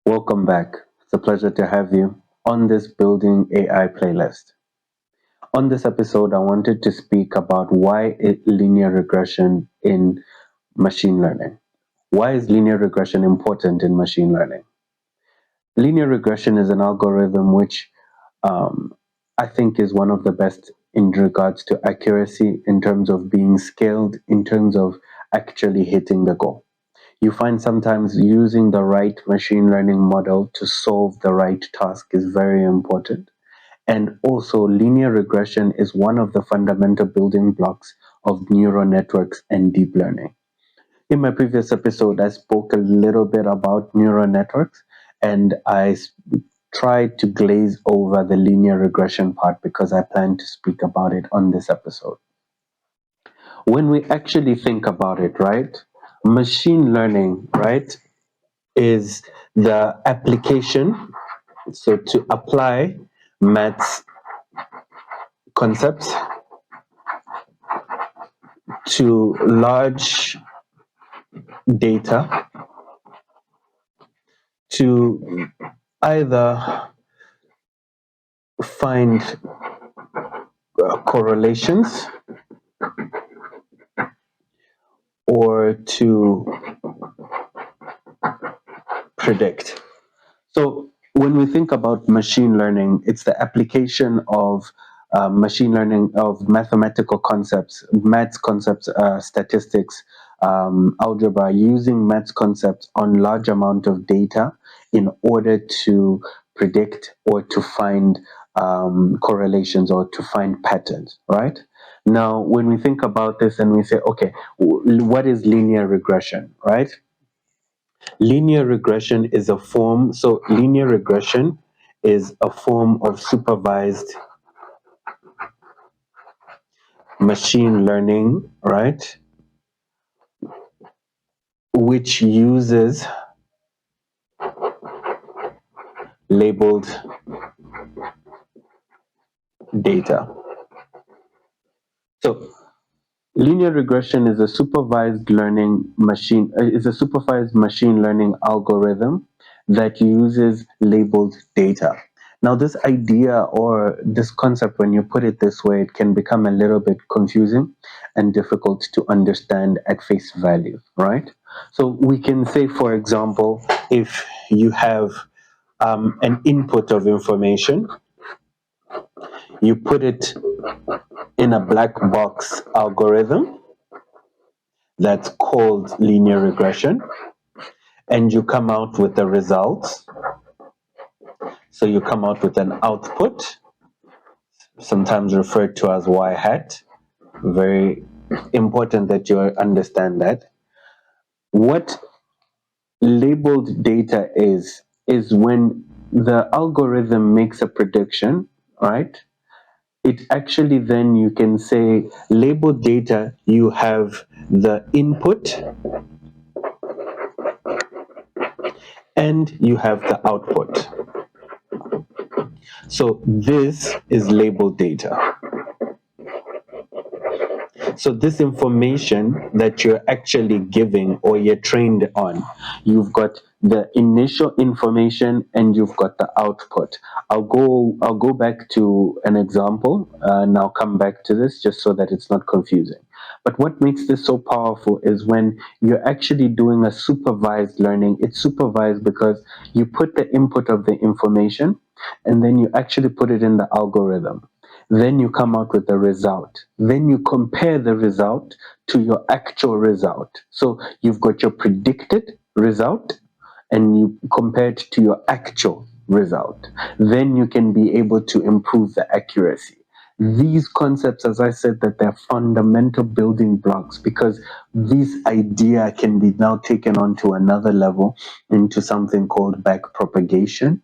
Welcome back. It's a pleasure to have you on this Building AI playlist. On this episode, I wanted to speak about linear regression in machine learning. Why is linear regression important in machine learning? Linear regression is an algorithm which um, I think is one of the best in regards to accuracy, in terms of being scaled, in terms of actually hitting the goal. You find sometimes using the right machine learning model to solve the right task is very important. And also, linear regression is one of the fundamental building blocks of neural networks and deep learning. In my previous episode, I spoke a little bit about neural networks and tried to glaze over the linear regression part because I plan to speak about it on this episode. When we actually think about it, right, machine learning, right, is the application, so to apply maths concepts to large data to either find correlations or to predict. So when we think about machine learning, it's the application of machine learning of mathematical concepts, maths concepts, statistics, algebra, using maths concepts on large amount of data in order to predict or to find correlations or to find patterns, right? Now, when we think about this and we say, okay, what is linear regression, right? Linear regression is a form, so linear regression is a form of supervised machine learning, right? Which uses labeled data. So linear regression is a supervised machine learning algorithm that uses labeled data. Now, this idea or this concept, when you put it this way, it can become a little bit confusing and difficult to understand at face value, right? So we can say, for example, if you have an input of information, you put it in a black box algorithm that's called linear regression, and you come out with the results. So you come out with an output, sometimes referred to as y hat. Very important that you understand that. What labeled data is when the algorithm makes a prediction, right? It actually, then you can say labeled data, you have the input and you have the output. So this is labeled data. So this information that you're actually giving or you're trained on, you've got the initial information and you've got the output. I'll go back to an example and I'll come back to this just so that it's not confusing. But what makes this so powerful is when you're actually doing a supervised learning. It's supervised because you put the input of the information and then you actually put it in the algorithm. Then you come out with the result. Then you compare the result to your actual result. So you've got your predicted result and you compare it to your actual result. Then you can be able to improve the accuracy. These concepts, as I said, that they're fundamental building blocks because this idea can be now taken on to another level into something called backpropagation.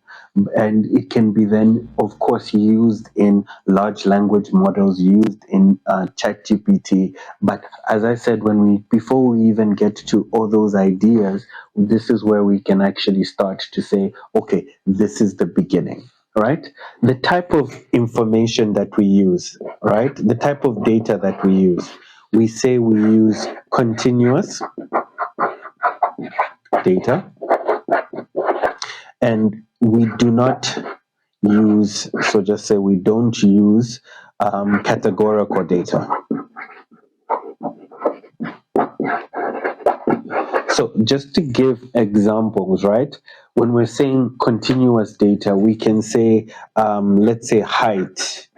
And it can be then, of course, used in large language models, used in ChatGPT. But as I said, before we even get to all those ideas, this is where we can actually start to say, okay, this is the beginning. Right? The type of information that we use, right? The type of data that we use. We say we use continuous data and we do not use, so just say we don't use categorical data. So just to give examples, right? When we're saying continuous data, we can say, let's say height,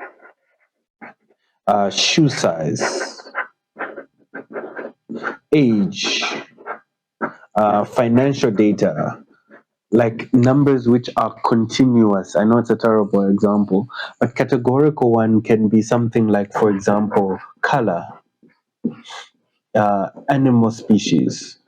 shoe size, age, financial data, like numbers which are continuous. I know it's a terrible example, but categorical one can be something like, for example, color, animal species.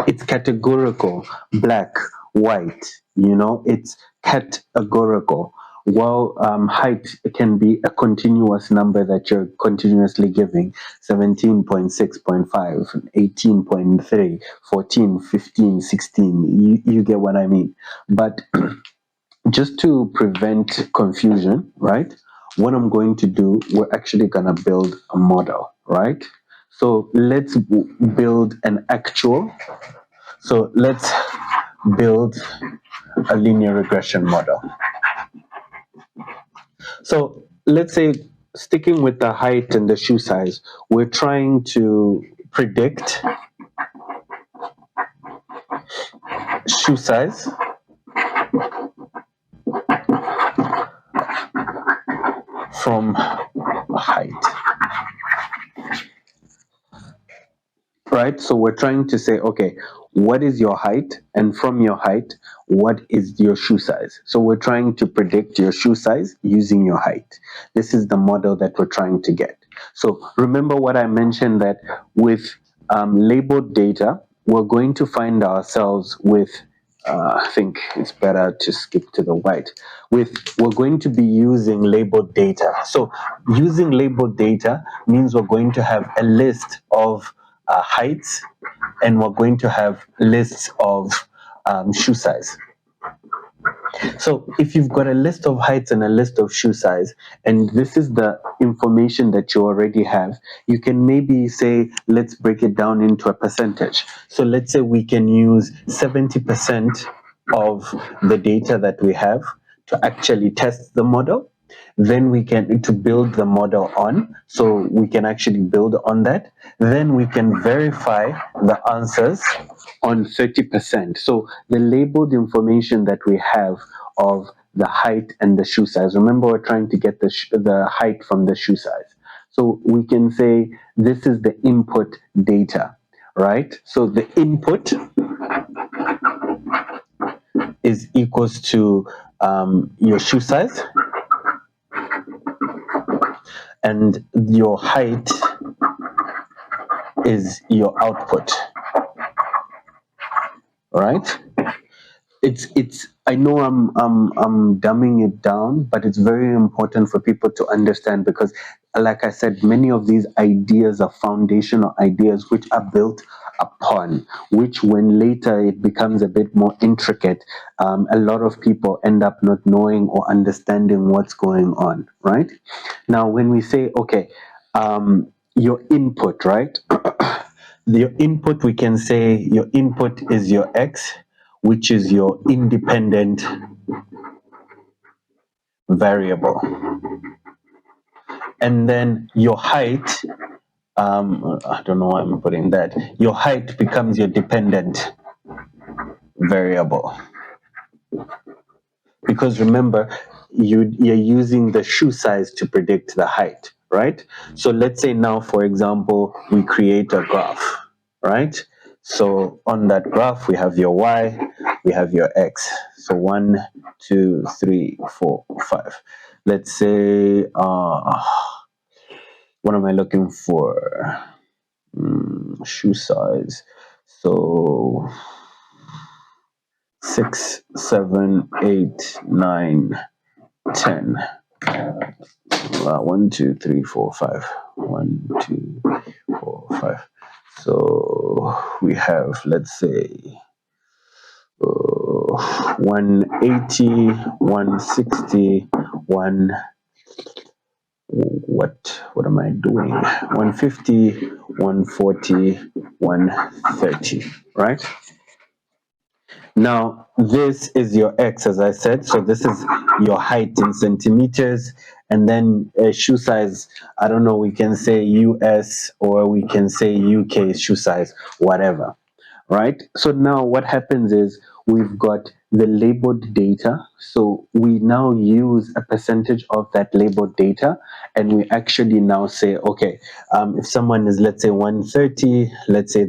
It's categorical, black, white, it's categorical. While height can be a continuous number that you're continuously giving: 17.6.5, 18.3, 14, 15, 16. You get what I mean. But just to prevent confusion, right? What I'm going to do, we're actually going to build a model, right? So let's build an actual. So let's build a linear regression model. So let's say, sticking with the height and the shoe size, we're trying to predict shoe size from height. Right? So we're trying to say, okay, what is your height? And from your height, what is your shoe size? So we're trying to predict your shoe size using your height. This is the model that we're trying to get. So remember what I mentioned, that with labeled data, we're going to find ourselves with, I think it's better to skip to the white. We're going to be using labeled data. So using labeled data means we're going to have a list of heights, and we're going to have lists of shoe size. So if you've got a list of heights and a list of shoe size, and this is the information that you already have, you can maybe say, let's break it down into a percentage. So let's say we can use 70% of the data that we have to actually test the model. Then we can, to build the model on, so we can actually build on that. Then we can verify the answers on 30%. So the labeled information that we have of the height and the shoe size. Remember, we're trying to get the height from the shoe size. So we can say this is the input data, right? So the input is equals to your shoe size, and your height is your output, right? It's I know I'm dumbing it down, but it's very important for people to understand, because like I said, many of these ideas are foundational ideas which are built upon, which when later it becomes a bit more intricate, a lot of people end up not knowing or understanding what's going on, right? Now when we say, okay, your input, right? Your input, we can say your input is your x, which is your independent variable. And then your height, I don't know why I'm putting that. Your height becomes your dependent variable. Because remember, you're using the shoe size to predict the height, right? So let's say now, for example, we create a graph, right? So on that graph, we have your y, we have your x. So 1, 2, 3, 4, 5. Let's say, what am I looking for? Shoe size. So 6, 7, 8, 9, 10. 1, 2, 3, 4, 5. 1, 2, 4, 5. So we have, let's say, 180, 160, what am I doing? 150, 140, 130, right? Now, this is your x, as I said. So this is your height in centimeters. And then shoe size, I don't know, we can say US or we can say UK shoe size, whatever, right? So now what happens is we've got the labeled data. So we now use a percentage of that labeled data, and we actually now say, okay, if someone is, let's say, 130, let's say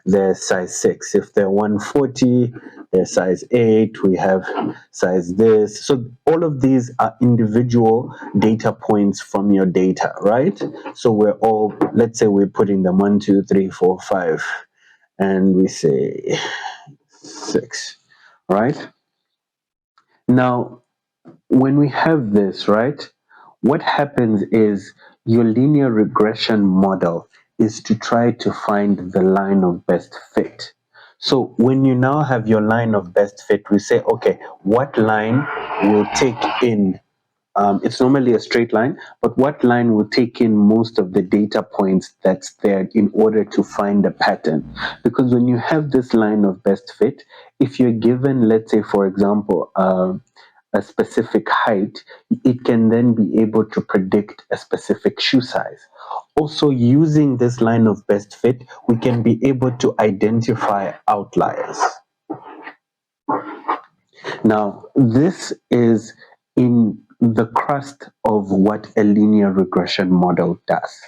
they're size 6. If they're 140, they're size 8. We have size this. So all of these are individual data points from your data, right? So we're all, let's say we're putting them 1, 2, 3, 4, 5, and we say 6, right? Now, when we have this, right, what happens is your linear regression model is to try to find the line of best fit. So when you now have your line of best fit, we say, okay, what line will take in it's normally a straight line, but what line will take in most of the data points that's there in order to find a pattern? Because when you have this line of best fit, if you're given, let's say, for example, a specific height, it can then be able to predict a specific shoe size. Also, using this line of best fit, we can be able to identify outliers. Now, this is in the crust of what a linear regression model does.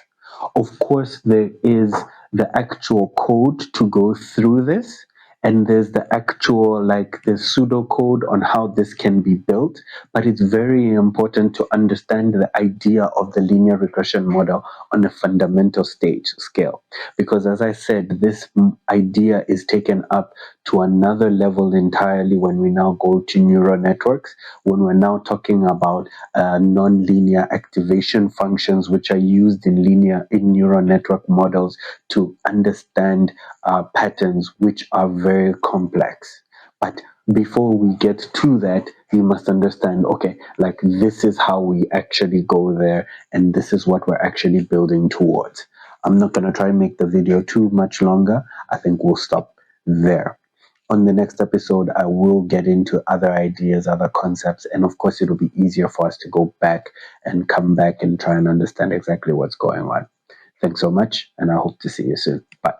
Of course, there is the actual code to go through this, and there's the actual, like the pseudocode on how this can be built. But it's very important to understand the idea of the linear regression model on a fundamental stage scale. Because as I said, this idea is taken up to another level entirely when we now go to neural networks, when we're now talking about non-linear activation functions, which are used in neural network models to understand patterns which are very complex. But before we get to that, you must understand, okay, like this is how we actually go there, and this is what we're actually building towards. I'm not going to try and make the video too much longer. I think we'll stop there. On the next episode, I will get into other ideas, other concepts, and of course, it'll be easier for us to go back and come back and try and understand exactly what's going on. Thanks so much, and I hope to see you soon. Bye.